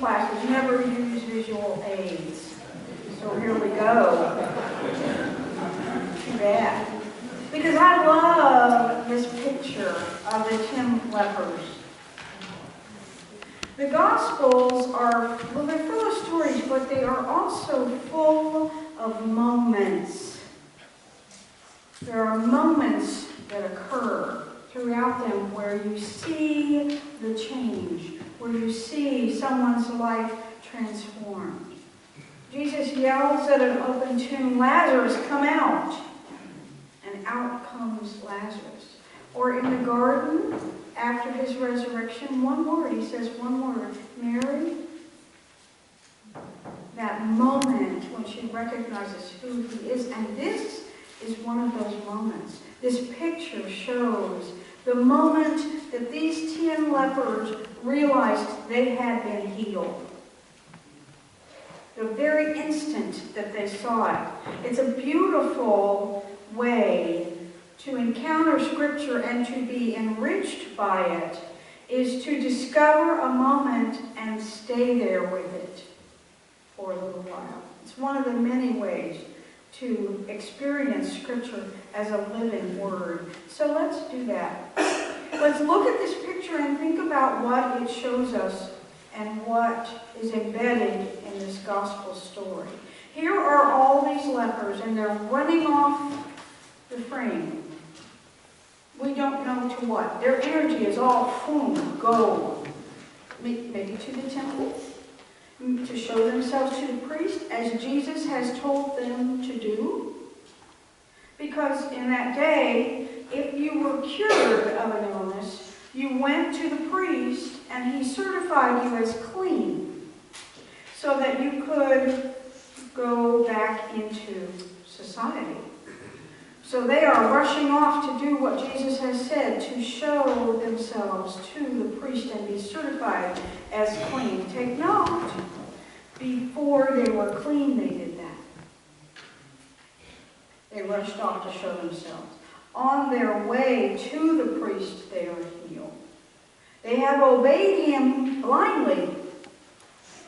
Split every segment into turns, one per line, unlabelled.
classes never use visual aids. So here we go. Too bad. Because I love this picture of the 10 lepers. The Gospels are, well, they're full of stories, but they are also full of moments. There are moments that occur throughout them where you see the change, where you see someone's life transformed. Jesus yells at an open tomb, "Lazarus, come out!" And out comes Lazarus. Or in the garden, after his resurrection, one word, he says one word, "Mary." That moment when she recognizes who he is, and this is one of those moments. This picture shows the moment that these 10 lepers realized they had been healed. The very instant that they saw it. It's a beautiful way to encounter Scripture and to be enriched by it, is to discover a moment and stay there with it for a little while. It's one of the many ways to experience Scripture as a living Word. So let's do that. Let's look at this picture and think about what it shows us and what is embedded in this gospel story. Here are all these lepers, and they're running off the frame. We don't know to what. Their energy is all, boom, go. Maybe to the temple, to show themselves to the priest, as Jesus has told them to do. Because in that day, if you were cured of an illness, you went to the priest and he certified you as clean so that you could go back into society. So they are rushing off to do what Jesus has said, to show themselves to the priest and be certified as clean. Take note, before they were clean, they did that. They rushed off to show themselves. On their way to the priest, they are healed. They have obeyed him blindly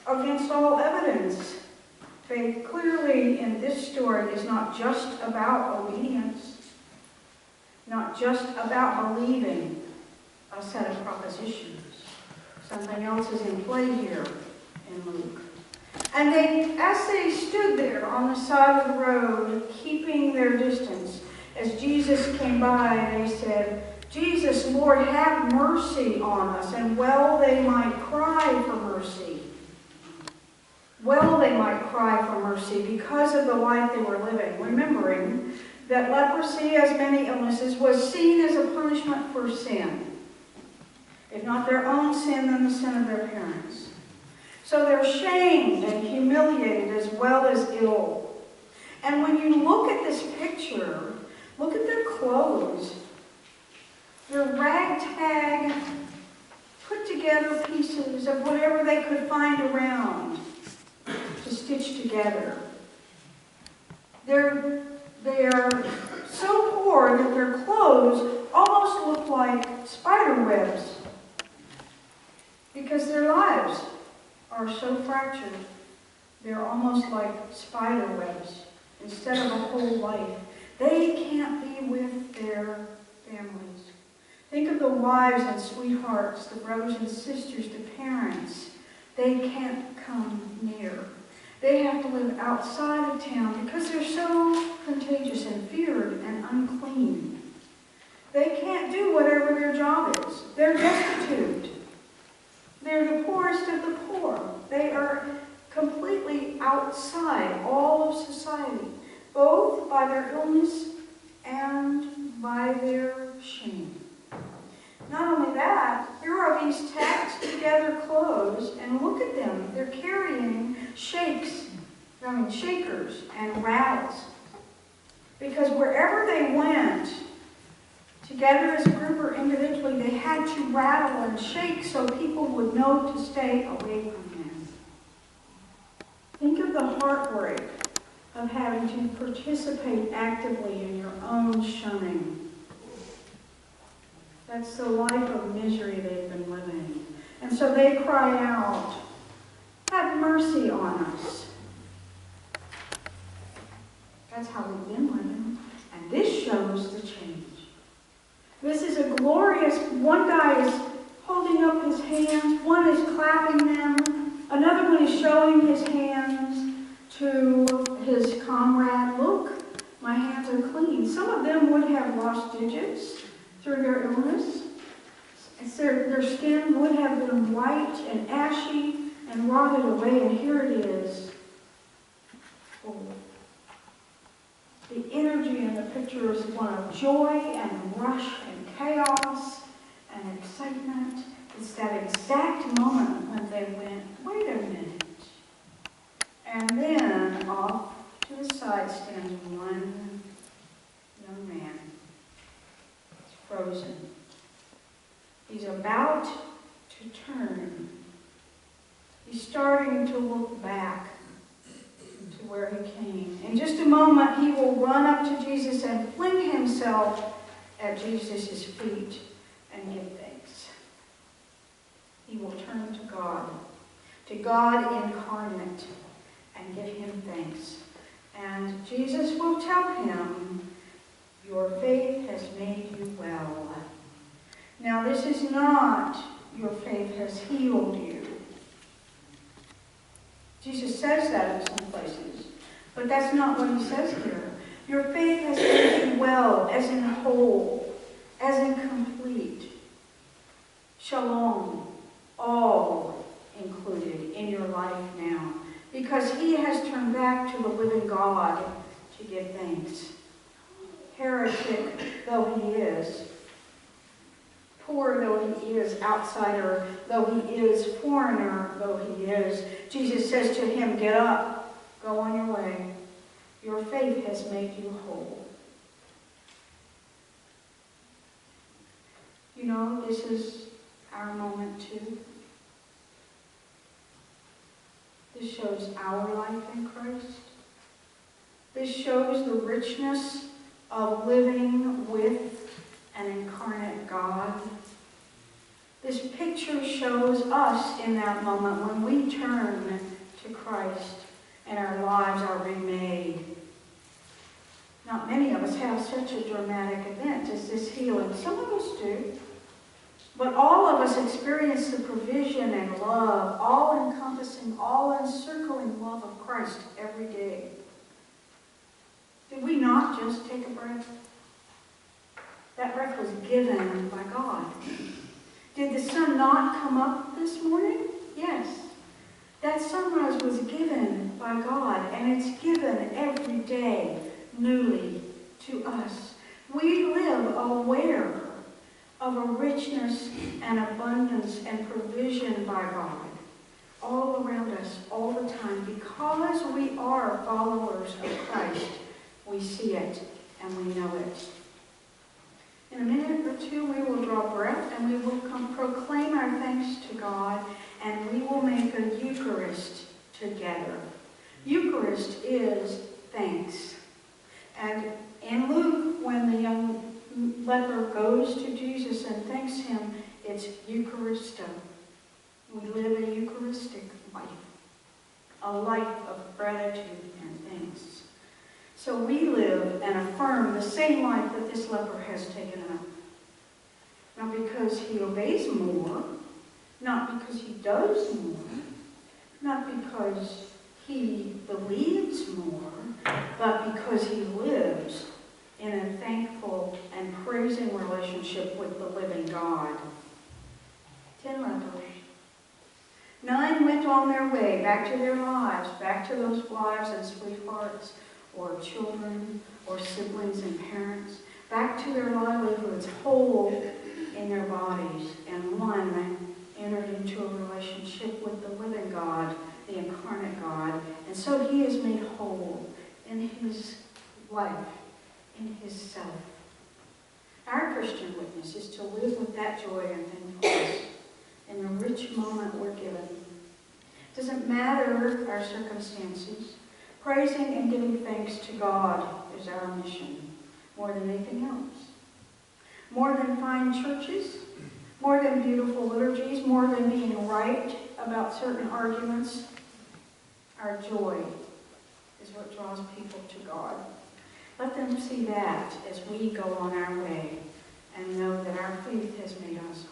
against all evidence. Faith clearly in this story is not just about obedience, not just about believing a set of propositions. Something else is in play here in Luke. And as they stood there on the side of the road, keeping their distance, as Jesus came by, they said, "Jesus, Lord, have mercy on us." And well they might cry for mercy. Well they might cry for mercy because of the life they were living, remembering that leprosy, as many illnesses, was seen as a punishment for sin. If not their own sin, then the sin of their parents. So they're shamed and humiliated as well as ill. And when you look at this picture, look at their clothes. They're ragtag, put together pieces of whatever they could find around to stitch together. They are so poor that their clothes almost look like spider webs because their lives are so fractured. They're almost like spider webs instead of a whole life. They can't be with their families. Think of the wives and sweethearts, the brothers and sisters, the parents. They can't come near. They have to live outside of town because they're so contagious and feared and unclean. They can't do whatever their job is. They're destitute. They're the poorest of the poor. They are completely outside all of society, both by their illness and by their shame. Not only that, here are these tacked together clothes, and look at them. They're carrying shakers and rattles. Because wherever they went, together as a group or individually, they had to rattle and shake so people would know to stay away from them. Think of the heartbreak of having to participate actively in your own shunning. That's the life of misery they've been living. And so they cry out clapping them. Another one is showing his hands to his comrade. Look, my hands are clean. Some of them would have lost digits through their illness. Their skin would have been white and ashy and rotted away, and here it is. Oh. The energy in the picture is one of joy and rush and chaos and excitement. It's that exact moment when they went, wait a minute. And then off to the side stands one young man. He's frozen. He's about to turn. He's starting to look back to where he came. In just a moment, he will run up to Jesus and fling himself at Jesus' feet and give thanks. He will turn to God incarnate, and give him thanks. And Jesus will tell him, your faith has made you well. Now, this is not, your faith has healed you. Jesus says that in some places, but that's not what he says here. Your faith has made you well, as in whole, as in complete. Shalom, all included in your life now, because he has turned back to the living God to give thanks. Heretic though he is, poor though he is, outsider though he is, foreigner though he is, Jesus says to him, get up, go on your way. Your faith has made you whole. You know, this is our moment too. This shows our life in Christ. This shows the richness of living with an incarnate God. This picture shows us in that moment when we turn to Christ and our lives are remade. Not many of us have such a dramatic event as this healing. Some of us do. But all of us experience the provision and love, all-encompassing, all-encircling love of Christ every day. Did we not just take a breath? That breath was given by God. Did the sun not come up this morning? Yes. That sunrise was given by God, and it's given every day newly to us. We live aware of a richness and abundance and provision by God all around us all the time. Because we are followers of Christ, we see it and we know it. In a minute or two, we will draw breath and we will proclaim our thanks to God, and we will make a Eucharist together. Eucharist is thanks. And in Luke, when the young leper goes to Jesus and thanks him, it's Eucharisto. We live a Eucharistic life, a life of gratitude and thanks. So we live and affirm the same life that this leper has taken up. Not because he obeys more, not because he does more, not because he believes more, but because he lives in a thankful and praising relationship with the living God. 10 lepers. 9 went on their way, back to their lives, back to those wives and sweethearts, or children, or siblings and parents, back to their livelihoods, whole in their bodies. And 1 entered into a relationship with the living God, the incarnate God, and so he is made whole in his life, in his self. Our Christian witness is to live with that joy and thankfulness in the rich moment we're given. It doesn't matter our circumstances. Praising and giving thanks to God is our mission, more than anything else. More than fine churches, more than beautiful liturgies, more than being right about certain arguments, our joy is what draws people to God. Let them see that as we go on our way and know that our faith has made us